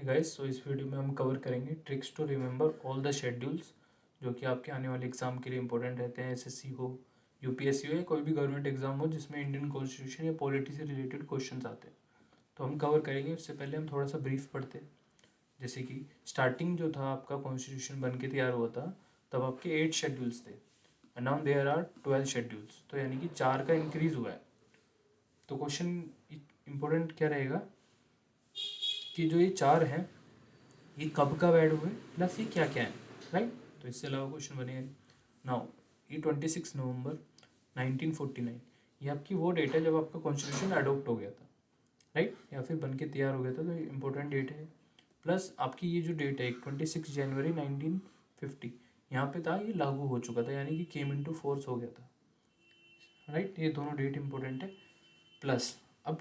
Guys, सो इस video में हम कवर करेंगे tricks to remember all the schedules जो कि आपके आने वाले एग्जाम के लिए इंपॉर्टेंट रहते हैं। एसएससी हो, यूपीएससी हो या कोई भी गवर्नमेंट एग्जाम हो जिसमें इंडियन कॉन्स्टिट्यूशन या पॉलिटी से रिलेटेड क्वेश्चंस आते हैं, तो हम कवर करेंगे। उससे पहले हम थोड़ा सा ब्रीफ पढ़ते हैं। जैसे कि स्टार्टिंग जो था आपका कॉन्स्टिट्यूशन बन के तैयार हुआ था, तब आपके 8 शेड्यूल्स थे and now there are 12 schedules, तो यानी कि 4 का इंक्रीज हुआ है। तो क्वेश्चन इंपॉर्टेंट क्या रहेगा कि जो ये 4 हैं ये कब कब ऐड हुए प्लस ये क्या क्या है, राइट। तो इससे अलावा क्वेश्चन बनेगा नाउ ये 26 नवंबर 1949 ये आपकी वो डेट है जब आपका कॉन्स्टिट्यूशन अडोप्ट हो गया था, राइट, या फिर बन के तैयार हो गया था, तो ये इंपॉर्टेंट डेट है। प्लस आपकी ये जो डेट है 26 जनवरी 1950 यहाँ पे था, ये लागू हो चुका था, यानी कि केम इनटू फोर्स हो गया था, राइट। ये दोनों डेट इंपॉर्टेंट है। प्लस अब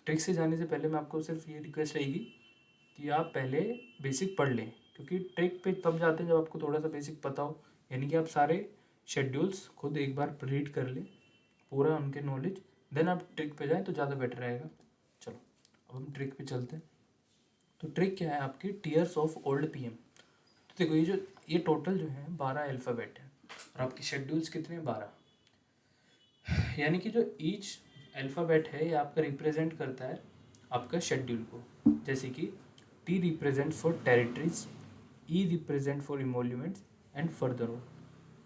ट्रिक से जाने से पहले मैं आपको सिर्फ ये रिक्वेस्ट रहेगी कि आप पहले बेसिक पढ़ लें, क्योंकि ट्रिक पे तब जाते हैं जब आपको थोड़ा सा बेसिक पता हो, यानी कि आप सारे शेड्यूल्स खुद एक बार रीड कर लें, पूरा उनके नॉलेज, देन आप ट्रिक पे जाएं तो ज़्यादा बेटर रहेगा। चलो अब हम ट्रिक पे चलते हैं। तो ट्रिक क्या है आपकी, टीयर्स ऑफ ओल्ड पीएम। तो देखो ये टोटल जो है 12 अल्फ़ाबेट है और आपके शेड्यूल्स कितने हैं, 12। यानी कि जो ईच अल्फ़ाबेट है ये आपका रिप्रेजेंट करता है आपका शेड्यूल को। जैसे कि T represent for territories, E represent for emoluments and further on.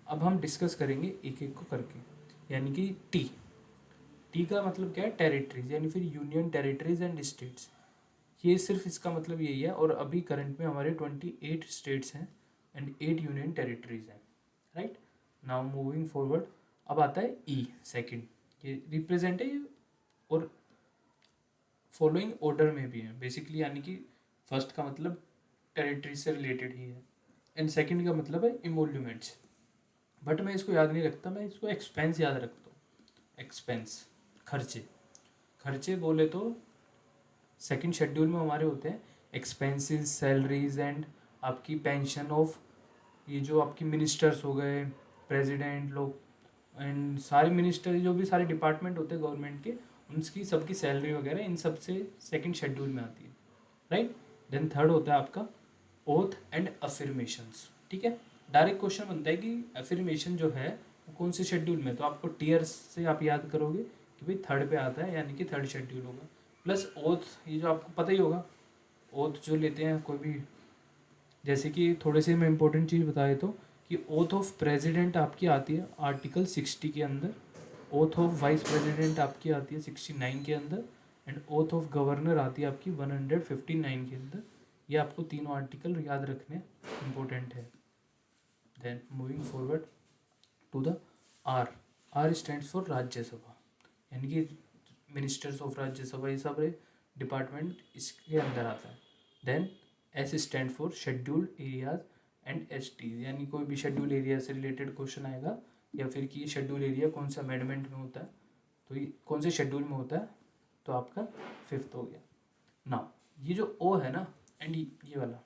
अब हम डिस्कस करेंगे एक एक को करके। यानी कि टी का मतलब क्या है, टेरिटरीज, यानी फिर यूनियन टेरिटरीज एंड स्टेट्स। ये सिर्फ इसका मतलब यही है। और अभी करंट में हमारे 28 स्टेट्स हैं एंड 8 यूनियन टेरिटरीज हैं, राइट। नाउ मूविंग फॉरवर्ड, अब आता है ई सेकंड, ये रिप्रेजेंट है और फॉलोइंग ऑर्डर में भी है बेसिकली, यानी कि फर्स्ट का मतलब टेरिटरी से रिलेटेड ही है एंड सेकंड का मतलब है इमोल्यूमेंट्स। बट मैं इसको याद नहीं रखता, मैं इसको एक्सपेंस याद रखता हूँ। एक्सपेंस, खर्चे। खर्चे बोले तो सेकंड शेड्यूल में हमारे होते हैं एक्सपेंसेस, सैलरीज एंड आपकी पेंशन ऑफ, ये जो आपकी मिनिस्टर्स हो गए, प्रेसिडेंट लोग एंड सारे मिनिस्टर, जो भी सारे डिपार्टमेंट होते हैं गवर्नमेंट के, उनकी सबकी सैलरी वगैरह इन सब से सेकंड शेड्यूल में आती है, राइट। देन थर्ड होता है आपका ओथ एंड अफर्मेशंस, ठीक है। डायरेक्ट क्वेश्चन बनता है कि अफर्मेशन जो है वो कौन से शेड्यूल में, तो आपको टीयर्स से आप याद करोगे कि भाई थर्ड पे आता है, यानी कि थर्ड शेड्यूल होगा। प्लस ओथ, ये जो आपको पता ही होगा, ओथ जो लेते हैं कोई भी, जैसे कि थोड़े से मैं इंपॉर्टेंट चीज़ बता देता हूँ कि ओथ ऑफ प्रेसिडेंट आपकी आती है आर्टिकल 60 के अंदर, ओथ ऑफ वाइस प्रेसिडेंट आपकी आती है 69 के अंदर एंड ओथ ऑफ गवर्नर आती है आपकी 159 के अंदर। ये आपको तीनों आर्टिकल याद रखने इम्पोर्टेंट है। Then moving forward to the R, R stands for Rajya Sabha, यानी कि मिनिस्टर्स ऑफ राज्यसभा, ये सब डिपार्टमेंट इसके अंदर आता है। Then S stand for scheduled areas and S T, यानी कोई भी शेड्यूल एरिया से रिलेटेड क्वेश्चन आएगा, या फिर कि ये शेड्यूल एरिया कौन सा अमेंडमेंट में होता है, तो ये कौन से शेड्यूल में होता है, तो आपका फिफ्थ हो गया। नाउ ये जो ओ है ना एंड ये वाला,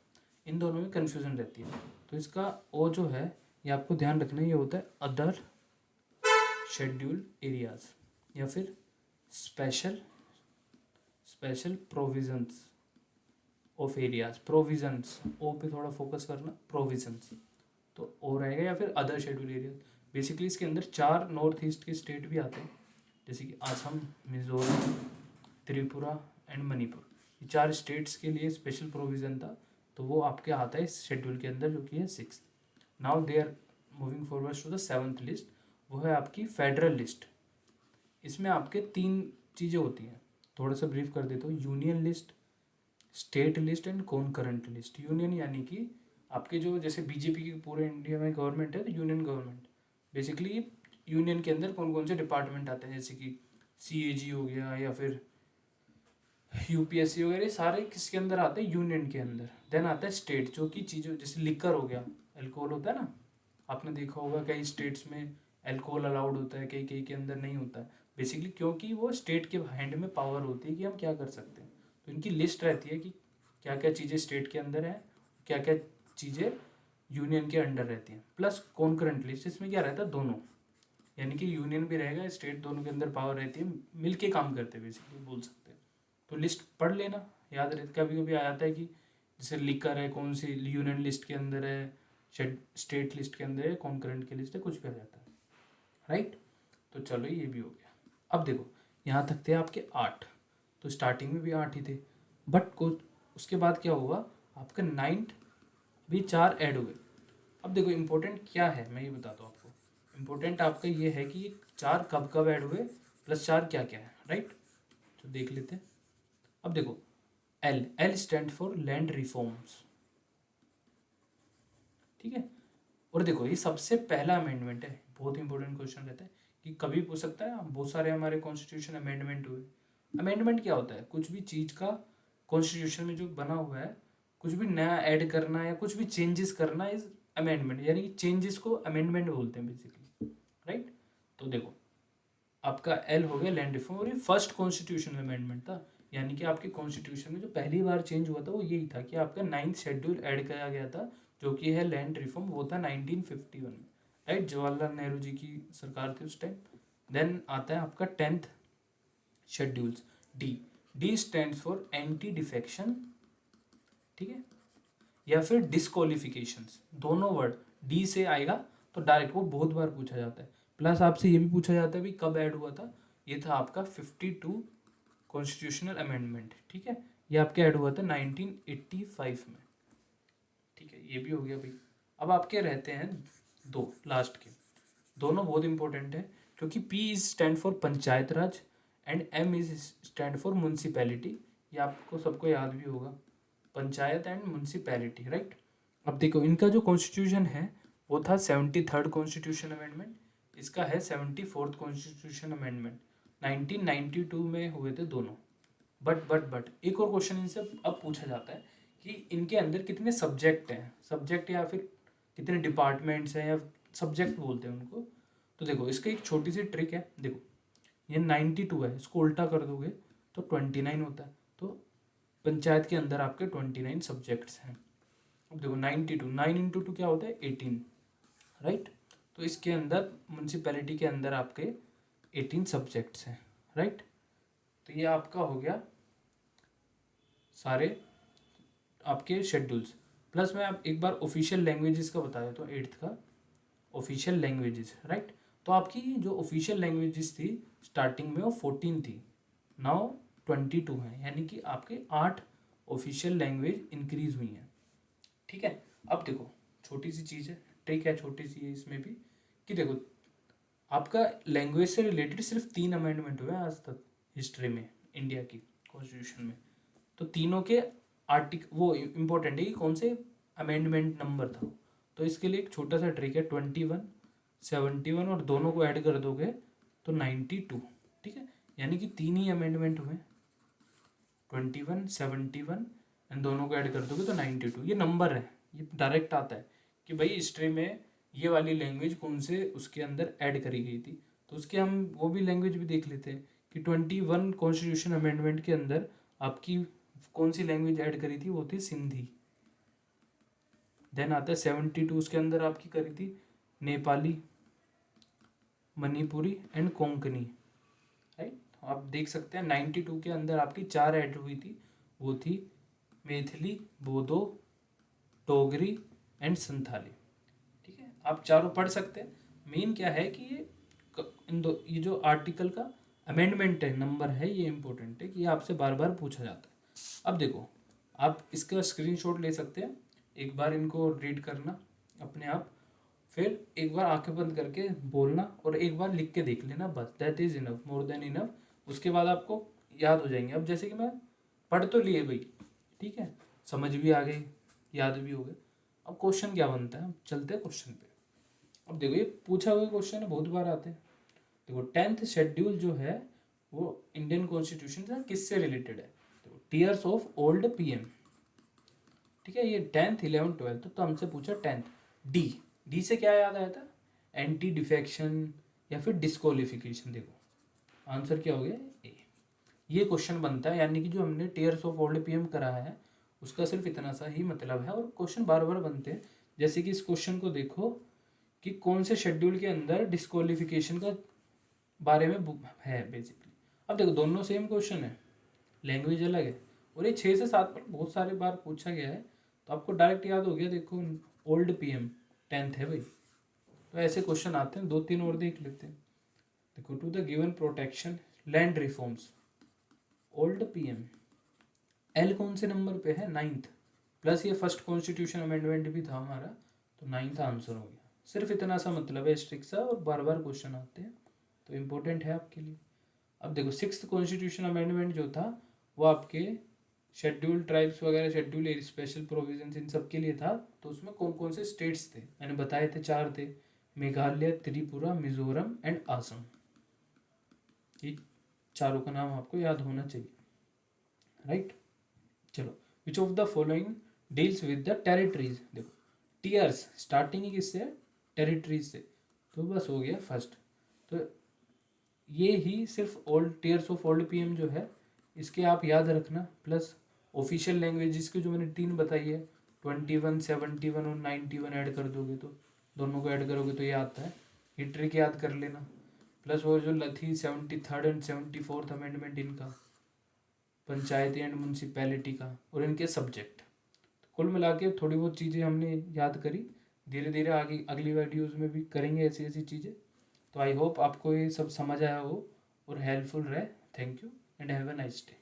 इन दोनों में कन्फ्यूजन रहती है, तो इसका ओ जो है ये आपको ध्यान रखना, ये होता है अदर शेड्यूल एरियाज या फिर special special provisions of areas. Provisions, ओ पे थोड़ा फोकस करना, प्रोविजंस तो ओ रहेगा, या फिर अदर शेड्यूल एरियाज। बेसिकली इसके अंदर 4 नॉर्थ ईस्ट के स्टेट भी आते हैं, जैसे कि असम, मिजोरम, त्रिपुरा एंड मणिपुर। ये 4 स्टेट्स के लिए स्पेशल प्रोविज़न था, तो वो आपके आता है इस शेड्यूल के अंदर, जो कि है 6th। Now they are moving forward to the 7th list, वो है आपकी फेडरल लिस्ट। इसमें आपके 3 चीज़ें होती हैं, थोड़ा सा ब्रीफ कर देता हूँ। Union list, state list and concurrent list. Union यानी कि आपके जो, जैसे बीजेपी की पूरे इंडिया में गवर्नमेंट है, तो यूनियन गवर्नमेंट बेसिकली यूनियन के अंदर कौन कौन से डिपार्टमेंट आते हैं, जैसे कि CAG हो गया या फिर UPSC वगैरह, सारे किसके अंदर आते हैं, यूनियन के अंदर। देन आता है स्टेट, जो कि चीज़ों जैसे लिकर हो गया, अल्कोहल होता है ना, आपने देखा होगा कई स्टेट्स में अल्कोहल अलाउड होता है, कई कई के अंदर नहीं होता है, बेसिकली क्योंकि वो स्टेट के हैंड में पावर होती है कि हम क्या कर सकते हैं। तो इनकी लिस्ट रहती है कि क्या क्या चीज़ें स्टेट के अंदर है, क्या क्या चीज़ें यूनियन के अंडर रहती हैं। प्लस कॉन्करेंट लिस्ट, इसमें क्या रहता है, दोनों, यानी कि यूनियन भी रहेगा, स्टेट, दोनों के अंदर पावर रहती है, मिल के काम करते हैं बेसिकली बोल सकते हैं। तो लिस्ट पढ़ लेना, याद रहे। कभी कभी आ जाता है कि जैसे लिकर है, कौन सी यूनियन लिस्ट के अंदर है, स्टेट लिस्ट के अंदर है, कॉन्करेंट की लिस्ट है, कुछ भी आ जाता है, राइट। तो चलो ये भी हो गया। अब देखो यहाँ तक थे आपके 8, तो स्टार्टिंग में भी 8 ही थे, बट कुछ उसके बाद क्या हुआ, आपका 9th भी 4 ऐड हुए। अब देखो इम्पोर्टेंट क्या है, मैं ये बताता हूँ आपको। इम्पोर्टेंट आपका ये है कि 4 कब कब ऐड हुए, प्लस 4 क्या क्या है, राइट। तो देख लेते हैं। अब देखो L stand for land reforms, ठीक है। और देखो ये सबसे पहला अमेंडमेंट है, बहुत इंपॉर्टेंट क्वेश्चन रहता है कि कभी पूछ सकता है, बहुत सारे हमारे कॉन्स्टिट्यूशन अमेंडमेंट हुए। अमेंडमेंट क्या होता है, कुछ भी चीज़ का कॉन्स्टिट्यूशन में जो बना हुआ है, कुछ भी नया ऐड करना या कुछ भी चेंजेस करना इज अमेंडमेंट, यानी कि चेंजेस को अमेंडमेंट बोलते हैं बेसिकली, राइट। तो देखो आपका एल हो गया लैंड रिफॉर्म, और ये फर्स्ट कॉन्स्टिट्यूशन अमेंडमेंट था, यानी कि आपके कॉन्स्टिट्यूशन में जो पहली बार चेंज हुआ था वो यही था कि आपका 9th शेड्यूल ऐड किया गया था, जो कि है लैंड रिफॉर्म, वो था 1951 में, राइट। जवाहरलाल नेहरू जी की सरकार थी उस टाइम। देन आता है आपका 10th schedules, D stand for anti defection, ठीक है, या फिर डिस्क्वालिफिकेशंस, दोनों वर्ड डी से आएगा तो डायरेक्ट वो बहुत बार पूछा जाता है। प्लस आपसे ये भी पूछा जाता है भी कब ऐड हुआ था, ये था आपका 52 कॉन्स्टिट्यूशनल अमेंडमेंट, ठीक है, ये आपके ऐड हुआ था 1985 में, ठीक है, ये भी हो गया भाई। अब आपके रहते हैं दो लास्ट के, दोनों बहुत इंपॉर्टेंट है, क्योंकि P is stand for Panchayat Raj and M is stand for municipality, ये आपको सबको याद भी होगा, पंचायत एंड म्यूनसिपैलिटी, राइट। अब देखो इनका जो कॉन्स्टिट्यूशन है वो था 73rd कॉन्स्टिट्यूशन अमेंडमेंट, इसका है 74th कॉन्स्टिट्यूशन अमेंडमेंट, 1992 में हुए थे दोनों। बट एक और क्वेश्चन इनसे अब पूछा जाता है कि इनके अंदर कितने सब्जेक्ट हैं, सब्जेक्ट या फिर कितने डिपार्टमेंट्स हैं, या सब्जेक्ट बोलते हैं उनको। तो देखो इसका एक छोटी सी ट्रिक है, देखो ये 92 है, इसको उल्टा कर दोगे तो 29 होता है, तो पंचायत के अंदर आपके 29 सब्जेक्ट्स हैं। अब देखो 92, 9 इंटू 2 क्या होता है 18, राइट। तो इसके अंदर म्यूनसिपैलिटी के अंदर आपके 18 सब्जेक्ट्स हैं, राइट। तो ये आपका हो गया सारे आपके शेड्यूल्स। प्लस मैं आप एक बार ऑफिशियल लैंग्वेजेस का बता देता हूँ 8th का, ऑफिशियल लैंग्वेजेस, राइट। तो आपकी जो ऑफिशियल लैंग्वेजेस थी स्टार्टिंग में वो 14 थी, नाउ 22 हैं, यानी कि आपके 8 ऑफिशियल लैंग्वेज इंक्रीज हुई हैं, ठीक है। अब देखो छोटी सी चीज़ है, ट्रिक है छोटी सी है इसमें भी, कि देखो आपका लैंग्वेज से रिलेटेड सिर्फ 3 अमेंडमेंट हुए हैं आज तक हिस्ट्री में इंडिया की कॉन्स्टिट्यूशन में, तो तीनों के वो इम्पोर्टेंट है कि कौन से अमेंडमेंट नंबर था। तो इसके लिए एक छोटा सा ट्रिक है, 21, 71 और दोनों को ऐड कर दोगे तो 92, ठीक है, यानी कि 3 ही अमेंडमेंट हुए, 21, 71 एंड दोनों को ऐड कर दोगे तो 92, ये नंबर है, ये डायरेक्ट आता है कि भाई हिस्ट्री में ये वाली लैंग्वेज कौन से उसके अंदर ऐड करी गई थी। तो उसके हम वो भी लैंग्वेज भी देख लेते हैं कि 21 कॉन्स्टिट्यूशन अमेंडमेंट के अंदर आपकी कौन सी लैंग्वेज ऐड करी थी, वो थी सिंधी। देन आता है 72, उसके अंदर आपकी करी थी नेपाली, मणिपुरी एंड कोंकणी, राइट। आप देख सकते हैं 92 के अंदर आपकी 4 ऐड हुई थी, वो थी मैथिली, बोडो, डोगरी एंड संथाली, ठीक है। आप चारों पढ़ सकते हैं। मेन क्या है कि ये जो आर्टिकल का अमेंडमेंट है नंबर है, ये इंपॉर्टेंट है कि ये आपसे बार बार पूछा जाता है। अब देखो आप इसका स्क्रीनशॉट ले सकते हैं, एक बार इनको रीड करना अपने आप, फिर एक बार आंखें बंद करके बोलना और एक बार लिख के देख लेना, बस that is enough, more than enough. उसके बाद आपको याद हो जाएंगे। अब जैसे कि मैं पढ़ तो लिए भाई, ठीक है, समझ भी आ गई, याद भी हो गए। अब क्वेश्चन क्या बनता है, अब चलते हैं क्वेश्चन पे। अब देखो ये पूछा हुआ क्वेश्चन है, बहुत बार आते हैं। देखो 10th शेड्यूल जो है वो इंडियन कॉन्स्टिट्यूशन से किससे रिलेटेड है, देखो टीयर्स ऑफ ओल्ड पीएम, ठीक है, ये 10th 11th 12th, तो हमसे पूछा 10th। डी से क्या याद आया था, एंटी डिफेक्शन या फिर डिस्क्वालिफिकेशन। देखो आंसर क्या हो गया ए, ये क्वेश्चन बनता है, यानी कि जो हमने टीयर्स ऑफ ओल्ड पीएम करा है उसका सिर्फ इतना सा ही मतलब है, और क्वेश्चन बार बार बनते हैं। जैसे कि इस क्वेश्चन को देखो कि कौन से शेड्यूल के अंदर डिस्क्वालिफिकेशन का बारे में है बेसिकली। अब देखो दोनों सेम क्वेश्चन है, लैंग्वेज अलग है, और ये 6 से 7 पर बहुत सारे बार पूछा गया है, तो आपको डायरेक्ट याद हो गया, देखो ओल्ड पीएम 10th है भाई। तो ऐसे क्वेश्चन आते हैं, 2-3 और देख लेते हैं। देखो, to the given protection land reforms, old PM, L कौन से नंबर पे है, 9th, प्लस ये फर्स्ट कॉन्स्टिट्यूशन अमेंडमेंट भी था हमारा, तो 9th आंसर हो गया। सिर्फ इतना सा मतलब है स्ट्रिक्ट सा, और बार बार क्वेश्चन आते हैं तो इम्पोर्टेंट है आपके लिए। अब देखो 6th कॉन्स्टिट्यूशन अमेंडमेंट जो था वो आपके शेड्यूल्ड ट्राइब्स वगैरह, शेड्यूल स्पेशल प्रोविजंस, इन सब के लिए था। तो उसमें कौन कौन से स्टेट्स थे, मैंने बताए थे 4 थे, मेघालय, त्रिपुरा, मिजोरम एंड आसम। ये चारों का नाम आपको याद होना चाहिए, राइट। चलो, which of the following deals with the territories. देखो टीयर्स स्टार्टिंग ही किससे है, टेरिटरीज से, तो बस हो गया फर्स्ट। तो ये ही सिर्फ old tears of old PM जो है इसके आप याद रखना, प्लस ऑफिशियल लैंग्वेजेस की जो मैंने 3 बताई है, 21, 71 और 91 ऐड कर दोगे तो, दोनों को ऐड करोगे तो ये आता है। ये ट्रिक याद कर लेना, प्लस वो जो लथी 73rd एंड 74th अमेंडमेंट, इनका पंचायती एंड म्यूनसिपैलिटी का, और इनके सब्जेक्ट। कुल मिला के थोड़ी बहुत चीज़ें हमने याद करी, धीरे धीरे आगे अगली वीडियोज़ में भी करेंगे ऐसी ऐसी चीज़ें। तो आई होप आपको ये सब समझ आया हो और हेल्पफुल रहे। Thank you and have a nice day.